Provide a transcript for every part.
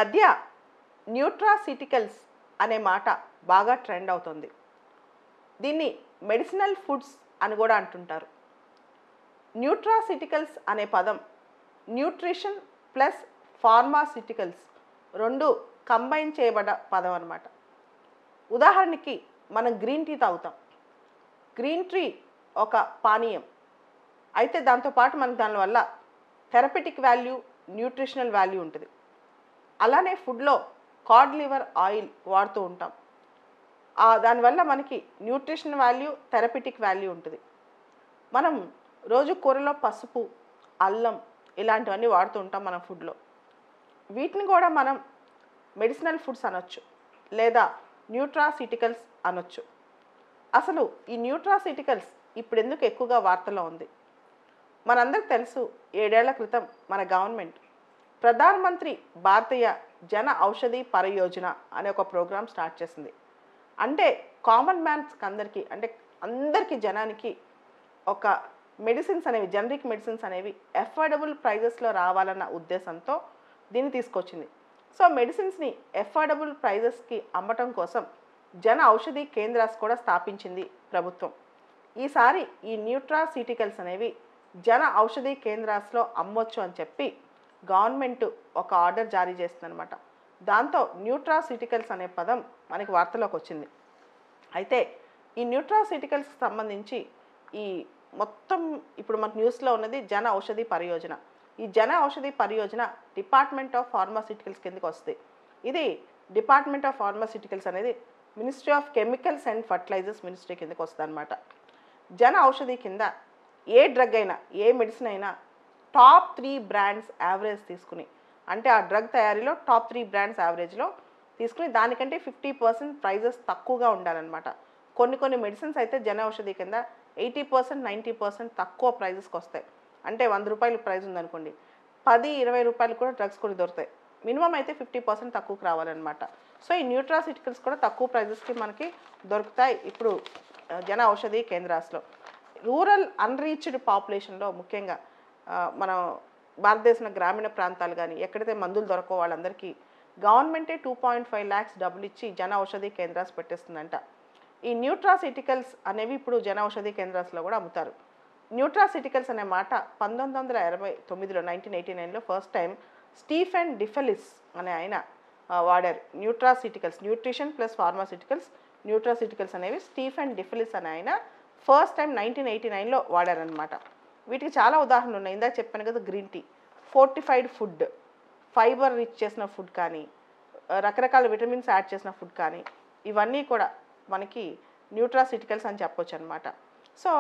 మధ్య న్యూట్రాసిటికల్స్ అనే మాట బాగా ట్రెండ్ అవుతుంది. దీన్ని మెడిసినల్ ఫుడ్స్ అని కూడా అంటుంటారు. న్యూట్రాసిటికల్స్ అనే పదం న్యూట్రిషన్ ప్లస్ ఫార్మాసిటికల్స్ రెండు కంబైన్ చేయబడ్డ పదం అన్నమాట. ఉదాహరణకి మనం గ్రీన్ టీ తాగుతాం. గ్రీన్ టీ ఒక పానీయం అయితే దాంతోపాటు మనకు దానివల్ల థెరపెటిక్ వాల్యూ, న్యూట్రిషనల్ వాల్యూ ఉంటుంది. అలానే ఫుడ్లో కాడ్ లివర్ ఆయిల్ వాడుతూ ఉంటాం. దానివల్ల మనకి న్యూట్రిషన్ వాల్యూ, థెరపెటిక్ వాల్యూ ఉంటుంది. మనం రోజు కూరలో పసుపు, అల్లం ఇలాంటివన్నీ వాడుతూ ఉంటాం మన ఫుడ్లో. వీటిని కూడా మనం మెడిసినల్ ఫుడ్స్ అనొచ్చు లేదా న్యూట్రాసిటికల్స్ అనొచ్చు. అసలు ఈ న్యూట్రాసిటికల్స్ ఇప్పుడు ఎందుకు ఎక్కువగా వార్తల్లో ఉంది? మనందరికి తెలుసు, 7 ఏళ్ల క్రితం మన గవర్నమెంట్ ప్రధానమంత్రి భారతీయ జన ఔషధి పరియోజన అనే ఒక ప్రోగ్రామ్ స్టార్ట్ చేసింది. అంటే కామన్ మ్యాన్స్కి అందరికీ జనానికి ఒక మెడిసిన్స్ అనేవి, జనరిక్ మెడిసిన్స్ అనేవి ఎఫోర్డబుల్ ప్రైజెస్లో రావాలన్న ఉద్దేశంతో దీన్ని తీసుకొచ్చింది. సో మెడిసిన్స్ని ఎఫోర్డబుల్ ప్రైజెస్కి అమ్మటం కోసం జన ఔషధి కేంద్రాలు కూడా స్థాపించింది ప్రభుత్వం. ఈసారి ఈ న్యూట్రాసిటికల్స్ అనేవి జన ఔషధి కేంద్రాల్లో అమ్మొచ్చు అని చెప్పి గవర్నమెంట్ ఒక ఆర్డర్ జారీ చేస్తుందన్నమాట. దాంతో న్యూట్రాసిటికల్స్ అనే పదం మనకి వార్తలోకి వచ్చింది. అయితే ఈ న్యూట్రాసిటికల్స్కి సంబంధించి ఈ మొత్తం ఇప్పుడు మనకు న్యూస్లో ఉన్నది జన ఔషధి పరియోజన. ఈ Jan Aushadhi Pariyojana department of pharmaceuticals కిందకి వస్తుంది. ఇది డిపార్ట్మెంట్ ఆఫ్ ఫార్మాసిటికల్స్ అనేది ministry of chemicals and fertilisers ministry కిందకి వస్తుంది అనమాట. జన ఔషధి కింద ఏ డ్రగ్ అయినా, ఏ మెడిసిన్ అయినా టాప్ 3 బ్రాండ్స్ యావరేజ్ తీసుకుని, అంటే ఆ డ్రగ్ తయారీలో టాప్ 3 బ్రాండ్స్ యావరేజ్లో తీసుకుని దానికంటే 50% ప్రైజెస్ తక్కువగా ఉండాలన్నమాట. కొన్ని మెడిసిన్స్ అయితే జన ఔషధి కింద 80%, 90% తక్కువ ప్రైజెస్కి వస్తాయి. అంటే 100 రూపాయలు ప్రైజ్ ఉందనుకోండి, 10-20 రూపాయలు కూడా డ్రగ్స్ కొన్ని దొరుకుతాయి. మినిమం అయితే 50% తక్కువకు రావాలన్నమాట. సో ఈ న్యూట్రాసిటికల్స్ కూడా తక్కువ ప్రైజెస్కి మనకి దొరుకుతాయి ఇప్పుడు జన ఔషధి కేంద్రాల్లో. రూరల్ అన్రీచ్డ్ పాపులేషన్లో ముఖ్యంగా మనం భారతదేశంలో గ్రామీణ ప్రాంతాలు కానీ ఎక్కడైతే మందులు దొరకో వాళ్ళందరికీ గవర్నమెంటే 2.5 lakhs డబ్బులు ఇచ్చి జన ఔషధి కేంద్రాలు పెట్టేస్తుందంట. ఈ న్యూట్రాసిటికల్స్ అనేవి ఇప్పుడు జన ఔషధి కేంద్రాల్లో కూడా అమ్ముతారు. న్యూట్రాసిటికల్స్ అనే మాట 1989లో 1989లో ఫస్ట్ టైం స్టీఫెన్ డిఫెలిస్ అనే ఆయన వాడారు. Nutraceuticals, nutrition plus pharmaceuticals, nutraceuticals అనేవి స్టీఫెన్ డిఫెలిస్ అనే ఆయన ఫస్ట్ టైం 1989లో వాడారనమాట. వీటికి చాలా ఉదాహరణలు ఉన్నాయి. ఇందాక చెప్పాను కదా, green tea, fortified food, fibre rich చేసిన ఫుడ్ కానీ, రకరకాల విటమిన్స్ యాడ్ చేసిన ఫుడ్ కానీ, ఇవన్నీ కూడా మనకి న్యూట్రాసిటికల్స్ అని చెప్పొచ్చు అనమాట. సో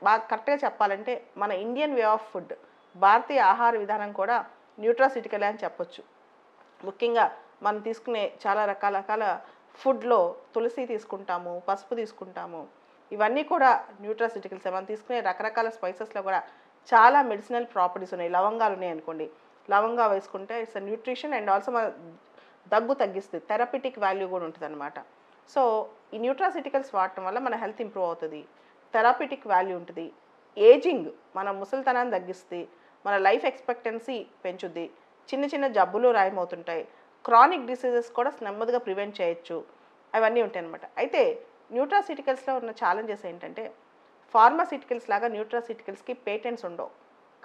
బాగా కరెక్ట్గా చెప్పాలంటే మన ఇండియన్ వే ఆఫ్ ఫుడ్, భారతీయ ఆహార విధానం కూడా న్యూట్రాసిటికలే అని చెప్పొచ్చు. ముఖ్యంగా మనం తీసుకునే చాలా రకాల ఫుడ్లో తులసి తీసుకుంటాము, పసుపు తీసుకుంటాము, ఇవన్నీ కూడా న్యూట్రాసిటికల్స్. మనం తీసుకునే రకరకాల స్పైసెస్లో కూడా చాలా మెడిసినల్ ప్రాపర్టీస్ ఉన్నాయి. లవంగాలు ఉన్నాయి అనుకోండి, లవంగా వేసుకుంటే ఇట్స్ న్యూట్రిషన్ అండ్ ఆల్సో మన దగ్గు తగ్గిస్తుంది, థెరపెటిక్ వాల్యూ కూడా ఉంటుంది అనమాట. సో ఈ న్యూట్రాసిటికల్స్ వాడటం వల్ల మన హెల్త్ ఇంప్రూవ్ అవుతుంది, థెరపెటిక్ వాల్యూ ఉంటుంది, ఏజింగ్ మన ముసలితనాన్ని తగ్గిస్తుంది, మన లైఫ్ ఎక్స్పెక్టెన్సీ పెంచుద్ది, చిన్న జబ్బులు రాయమవుతుంటాయి, క్రానిక్ డిసీజెస్ కూడా నెమ్మదిగా ప్రివెంట్ చేయొచ్చు, అవన్నీ ఉంటాయి అనమాట. అయితే న్యూట్రాసిటికల్స్లో ఉన్న ఛాలెంజెస్ ఏంటంటే ఫార్మాసిటికల్స్ లాగా న్యూట్రాసిటికల్స్కి పేటెంట్స్ ఉండవు.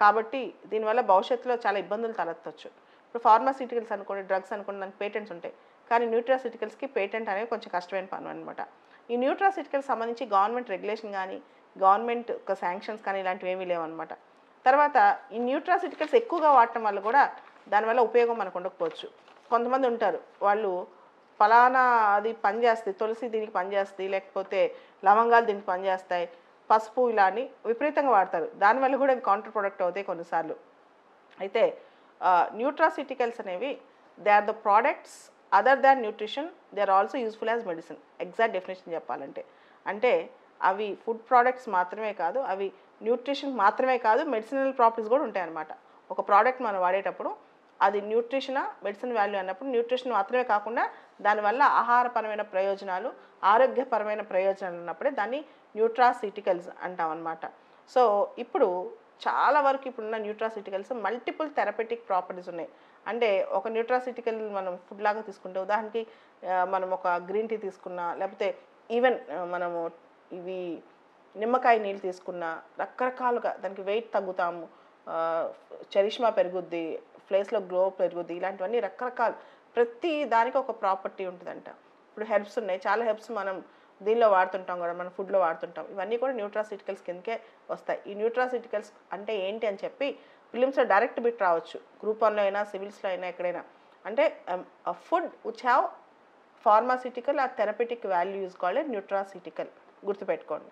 కాబట్టి దీనివల్ల భవిష్యత్తులో చాలా ఇబ్బందులు తలెత్తవచ్చు. ఇప్పుడు ఫార్మాసిటికల్స్ అనుకోండి, డ్రగ్స్ అనుకోండి, దానికి పేటెంట్స్ ఉంటాయి. కానీ న్యూట్రాసిటికల్స్కి పేటెంట్ అనేది కొంచెం కష్టమైన పని అనమాట. ఈ న్యూట్రాసిటికల్స్ సంబంధించి గవర్నమెంట్ రెగ్యులేషన్ కానీ, గవర్నమెంట్ ఒక శాంక్షన్స్ కానీ ఇలాంటివి ఏమీ లేవన్నమాట. తర్వాత ఈ న్యూట్రాసిటికల్స్ ఎక్కువగా వాడటం వల్ల కూడా దానివల్ల ఉపయోగం మనకు ఉండకపోవచ్చు. కొంతమంది ఉంటారు, వాళ్ళు ఫలానా అది పనిచేస్తుంది, తులసి దీనికి పనిచేస్తుంది, లేకపోతే లవంగాలు దీనికి పనిచేస్తాయి, పసుపు ఇలా అని విపరీతంగా వాడతారు. దానివల్ల కూడా అవి కౌంటర్ ప్రొడక్ట్ అవుతాయి కొన్నిసార్లు. అయితే న్యూట్రాసిటికల్స్ అనేవి they are the products other than nutrition, they are also useful as medicine. Exact definition చెప్పాలంటే అంటే అవి ఫుడ్ ప్రోడక్ట్స్ మాత్రమే కాదు, అవి న్యూట్రిషన్ మాత్రమే కాదు, మెడిసినల్ ప్రాపర్టీస్ కూడా ఉంటాయన్నమాట. ఒక ప్రోడక్ట్ మనం వాడేటప్పుడు అది న్యూట్రిషనా, మెడిసిన్ వాల్యూ అన్నప్పుడు న్యూట్రిషన్ మాత్రమే కాకుండా దానివల్ల ఆహారపరమైన ప్రయోజనాలు, ఆరోగ్యపరమైన ప్రయోజనాలు ఉన్నప్పుడే దాన్ని న్యూట్రాసిటికల్స్ అంటాం అన్నమాట. సో ఇప్పుడు చాలా వరకు ఇప్పుడున్న న్యూట్రాసిటికల్స్ మల్టిపుల్ థెరపెటిక్ ప్రాపర్టీస్ ఉన్నాయి. అంటే ఒక న్యూట్రాసిటికల్ మనం ఫుడ్ లాగా తీసుకుంటే ఉదాహరణకి మనం ఒక గ్రీన్ టీ తీసుకున్నా, లేకపోతే ఈవెన్ మనము ఇవి నిమ్మకాయ నీళ్ళు తీసుకున్నా రకరకాలుగా దానికి వెయిట్ తగ్గుతాము, చరిష్మా పెరుగుద్ది, ఫేస్లో గ్లో పెరుగుద్ది, ఇలాంటివన్నీ రకరకాలు ప్రతి దానికి ఒక ప్రాపర్టీ ఉంటుందంట. ఇప్పుడు హెర్బ్స్ ఉన్నాయి, చాలా హెర్బ్స్ మనం దీనిలో వాడుతుంటాం కూడా, మన ఫుడ్లో వాడుతుంటాం. ఇవన్నీ కూడా న్యూట్రాసిటికల్స్ కిందకే వస్తాయి. ఈ న్యూట్రాసిటికల్స్ అంటే ఏంటి అని చెప్పి ఫిలిమ్స్లో డైరెక్ట్ బిట్ రావచ్చు, గ్రూప్ 1లో అయినా సివిల్స్లో అయినా ఎక్కడైనా. అంటే food which have pharmaceutical or therapeutic value is called a nutraceutical. గుర్తుపెట్టుకోండి.